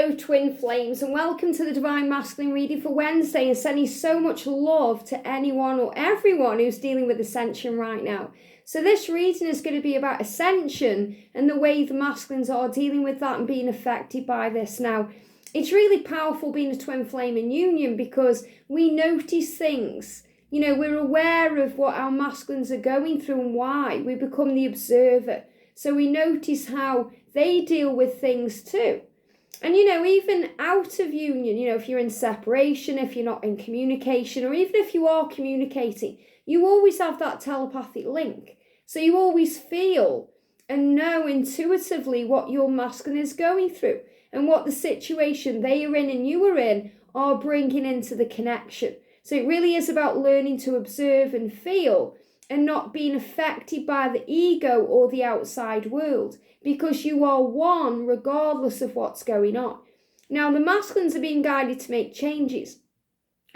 Hello twin flames, and welcome to the Divine Masculine reading for Wednesday, and sending so much love to anyone or everyone who's dealing with Ascension right now. So this reading is going to be about Ascension and the way the masculines are dealing with that and being affected by this. Now, it's really powerful being a twin flame in union because we notice things. You know, we're aware of what our masculines are going through and why. We become the observer. So we notice how they deal with things too. And, you know, even out of union, you know, if you're in separation, if you're not in communication, or even if you are communicating, you always have that telepathic link. So you always feel and know intuitively what your masculine is going through and what the situation they are in and you are in are bringing into the connection. So it really is about learning to observe and feel and not being affected by the ego or the outside world, because you are one regardless of what's going on. Now, the masculines are being guided to make changes.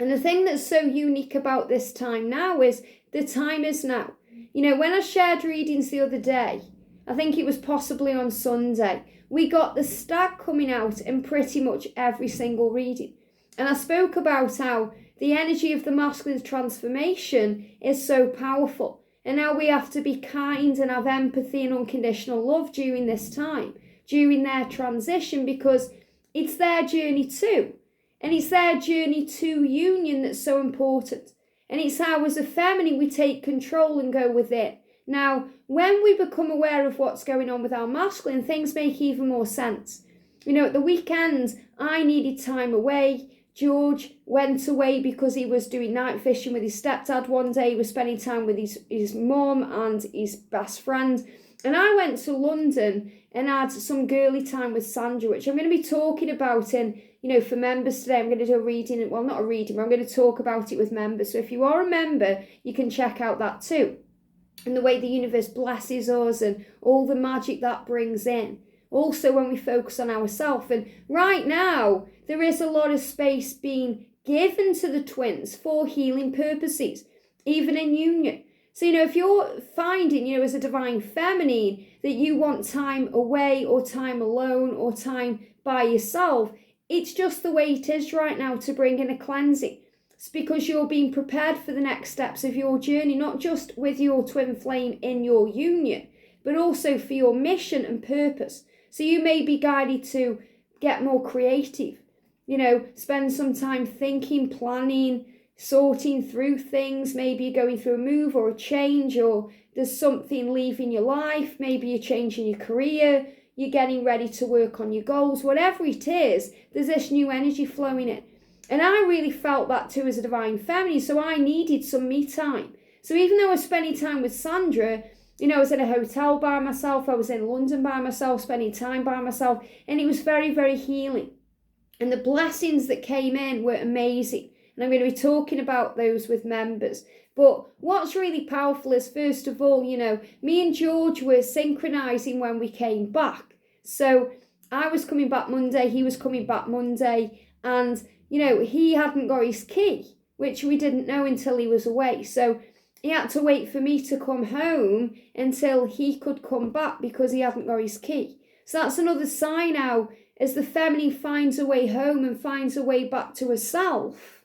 And the thing that's so unique about this time now is the time is now. You know, when I shared readings the other day, I think it was possibly on Sunday, we got the stag coming out in pretty much every single reading. And I spoke about how the energy of the masculine's transformation is so powerful. And now we have to be kind and have empathy and unconditional love during this time, during their transition, because it's their journey too. And it's their journey to union that's so important. And it's how, as a feminine, we take control and go with it. Now, when we become aware of what's going on with our masculine, things make even more sense. You know, at the weekend, I needed time away. George went away because he was doing night fishing with his stepdad one day. He was spending time with his mum and his best friend. And I went to London and had some girly time with Sandra, which I'm going to be talking about in, you know, for members today. I'm going to do a reading, well, not a reading, but I'm going to talk about it with members. So if you are a member, you can check out that too. And the way the universe blesses us and all the magic that brings in. Also when we focus on ourselves. And right now, there is a lot of space being given to the twins for healing purposes, even in union. So, you know, if you're finding, you know, as a divine feminine, that you want time away or time alone or time by yourself, it's just the way it is right now to bring in a cleansing. It's because you're being prepared for the next steps of your journey, not just with your twin flame in your union, but also for your mission and purpose. So you may be guided to get more creative, you know, spend some time thinking, planning, sorting through things. Maybe you're going through a move or a change, or there's something leaving your life. Maybe you're changing your career, you're getting ready to work on your goals. Whatever it is, there's this new energy flowing in. And I really felt that too as a divine feminine, so I needed some me time. So even though I was spending time with Sandra, you know, I was in a hotel by myself, I was in London by myself, spending time by myself, and it was very, very healing. And the blessings that came in were amazing. And I'm going to be talking about those with members. But what's really powerful is, first of all, you know, me and George were synchronizing when we came back. So I was coming back Monday, he was coming back Monday, and, you know, he hadn't got his key, which we didn't know until he was away. So he had to wait for me to come home until he could come back because he hadn't got his key. So that's another sign now, as the feminine finds a way home and finds a way back to herself,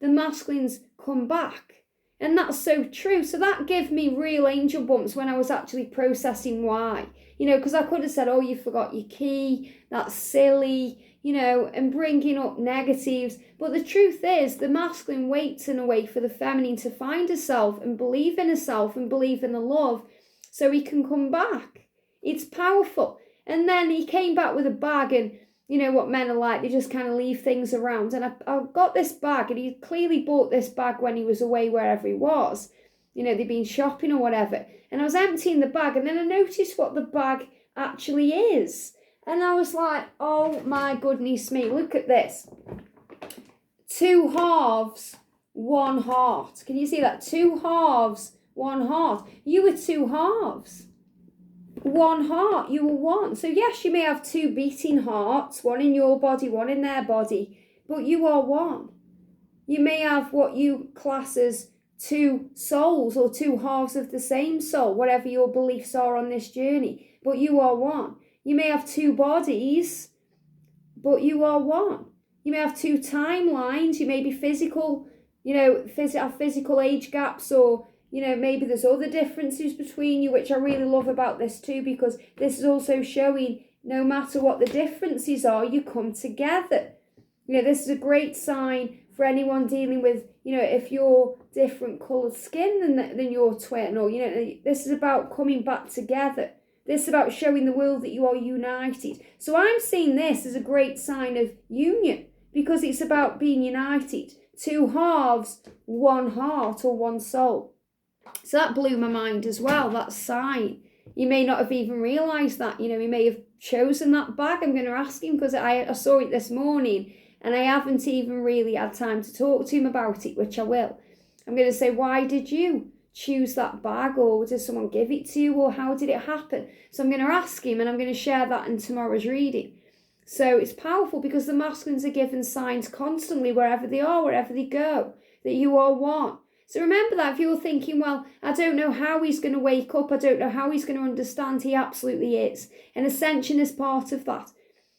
the masculines come back. And that's so true. So that gave me real angel bumps when I was actually processing why. You know, because I could have said, oh, you forgot your key, that's silly, you know, and bringing up negatives. But the truth is, the masculine waits in a way for the feminine to find herself and believe in herself and believe in the love so he can come back. It's powerful. And then he came back with a bag, and you know what men are like, they just kind of leave things around. And I got this bag, and he clearly bought this bag when he was away wherever he was. You know, they'd been shopping or whatever. And I was emptying the bag, and then I noticed what the bag actually is. And I was like, oh my goodness me, look at this. 2 halves, 1 heart. Can you see that? 2 halves, 1 heart. You were 2 halves. 1 heart, you were one. So yes, you may have 2 beating hearts, one in your body, one in their body, but you are one. You may have what you class as 2 souls or 2 halves of the same soul, whatever your beliefs are on this journey, but you are one. You may have 2 bodies, but you are one. You may have two timelines. You may be physical, have physical age gaps, or, maybe there's other differences between you, which I really love about this too, because this is also showing no matter what the differences are, you come together. This is a great sign for anyone dealing with, if you're different coloured skin than your twin, or, this is about coming back together. This is about showing the world that you are united. So I'm seeing this as a great sign of union, because it's about being united. Two halves, one heart or one soul. So that blew my mind as well, that sign. You may not have even realised that, he may have chosen that bag. I'm going to ask him, because I saw it this morning and I haven't even really had time to talk to him about it, which I will. I'm going to say, why did you choose that bag, or did someone give it to you, or how did it happen? So I'm going to ask him, and I'm going to share that in tomorrow's reading. So it's powerful, because the masculines are given signs constantly wherever they are, wherever they go, that you are one. So remember that if you're thinking, well, I don't know how he's going to wake up, I don't know how he's going to understand, he absolutely is. And Ascension is part of that.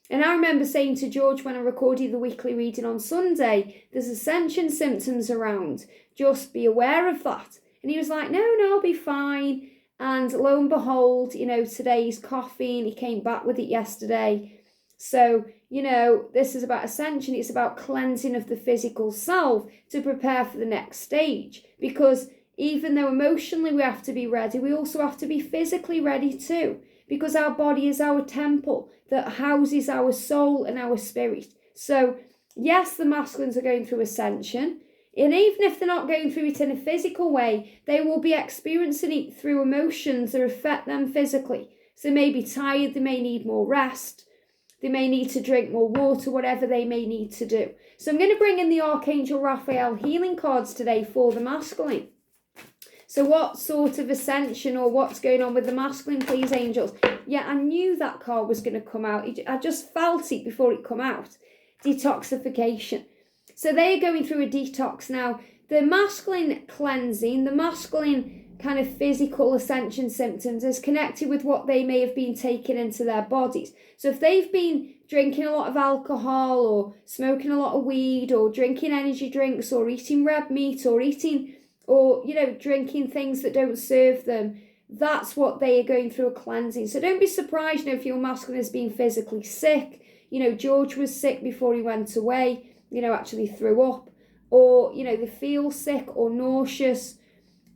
And I remember saying to George when I recorded the weekly reading on Sunday, there's Ascension symptoms around, just be aware of that. And he was like, no, I'll be fine. And lo and behold, today he's coughing, he came back with it yesterday. So, this is about Ascension. It's about cleansing of the physical self to prepare for the next stage. Because even though emotionally we have to be ready, we also have to be physically ready too. Because our body is our temple that houses our soul and our spirit. So, yes, the masculines are going through Ascension. And even if they're not going through it in a physical way, they will be experiencing it through emotions that affect them physically. So they may be tired, they may need more rest. They may need to drink more water, whatever they may need to do. So I'm going to bring in the Archangel Raphael healing cards today for the masculine. So what sort of ascension, or what's going on with the masculine, please, angels? Yeah, I knew that card was going to come out. I just felt it before it come out. Detoxification. So they're going through a detox now. The masculine cleansing, the masculine kind of physical ascension symptoms is connected with what they may have been taking into their bodies. So if they've been drinking a lot of alcohol, or smoking a lot of weed, or drinking energy drinks, or eating red meat, or drinking things that don't serve them, that's what they are going through a cleansing. So don't be surprised if your masculine is being physically sick. George was sick before he went away, actually threw up, or, they feel sick or nauseous,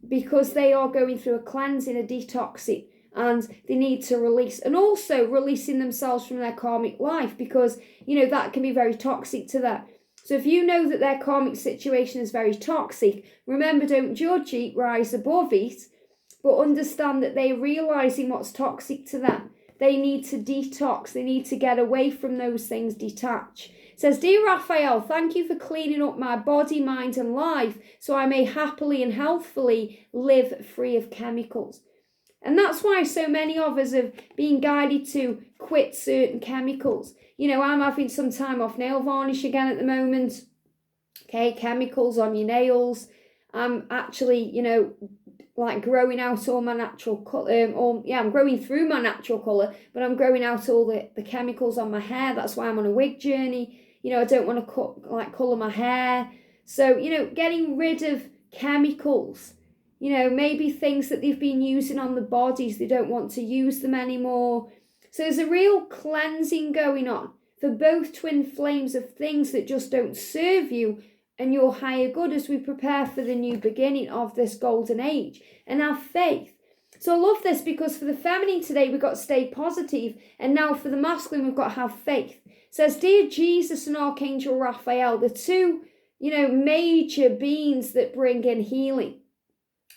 because they are going through a cleansing, a detoxing, and they need to release, and also releasing themselves from their karmic life, because, that can be very toxic to them. So if you know that their karmic situation is very toxic, remember, don't judge it, rise above it, but understand that they're realizing what's toxic to them. They need to detox. They need to get away from those things, detach. It says, Dear Raphael, thank you for cleaning up my body, mind and life so I may happily and healthfully live free of chemicals. And that's why so many of us have been guided to quit certain chemicals. I'm having some time off nail varnish again at the moment. Okay, chemicals on your nails. I'm actually, growing out all my natural colour. I'm growing through my natural colour, but I'm growing out all the chemicals on my hair. That's why I'm on a wig journey. I don't want to colour my hair. So, getting rid of chemicals. Maybe things that they've been using on the bodies, they don't want to use them anymore. So there's a real cleansing going on for both twin flames of things that just don't serve you and your higher good as we prepare for the new beginning of this golden age, and have faith. So I love this, because for the feminine today, we've got to stay positive, and now for the masculine, we've got to have faith. It says, Dear Jesus and Archangel Raphael, the two, major beings that bring in healing.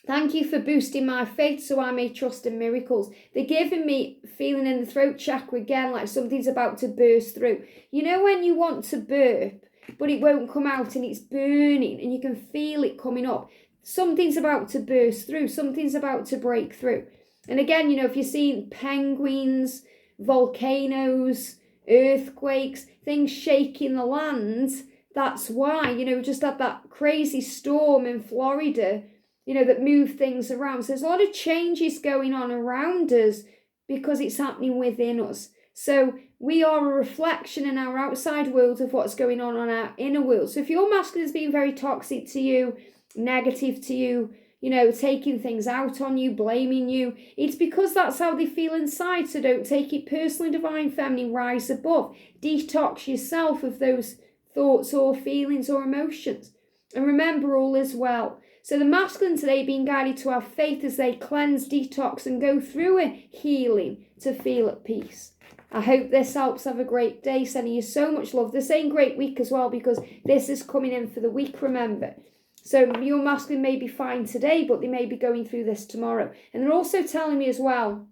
Thank you for boosting my faith so I may trust in miracles. They're giving me feeling in the throat chakra again, like something's about to burst through. When you want to burp, but it won't come out and it's burning and you can feel it coming up. Something's about to burst through. Something's about to break through. And again, if you're seeing penguins, volcanoes, earthquakes, things shaking the land, that's why, we just had that crazy storm in Florida, that move things around. So there's a lot of changes going on around us because it's happening within us. So we are a reflection in our outside world of what's going on our inner world. So if your masculine is being very toxic to you, negative to you, taking things out on you, blaming you, it's because that's how they feel inside. So don't take it personally, Divine Feminine. Rise above. Detox yourself of those thoughts or feelings or emotions. And remember, all is well. So the masculine today being guided to have faith as they cleanse, detox, and go through a healing to feel at peace. I hope this helps. Have a great day. Sending you so much love. They're saying great week as well, because this is coming in for the week, remember. So your masculine may be fine today, but they may be going through this tomorrow. And they're also telling me as well,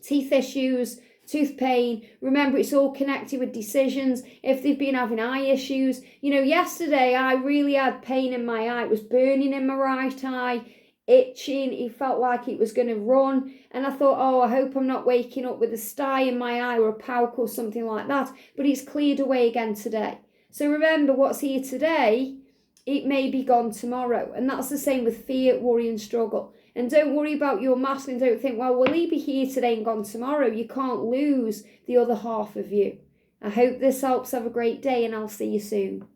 teeth issues, tooth pain. Remember, it's all connected with decisions. If they've been having eye issues. Yesterday I really had pain in my eye. It was burning in my right eye, itching. It felt like it was going to run. And I thought, I hope I'm not waking up with a sty in my eye or a poke or something like that. But it's cleared away again today. So remember, what's here today, it may be gone tomorrow. And that's the same with fear, worry and struggle. And don't worry about your masculine. Don't think, will he be here today and gone tomorrow? You can't lose the other half of you. I hope this helps. Have a great day, and I'll see you soon.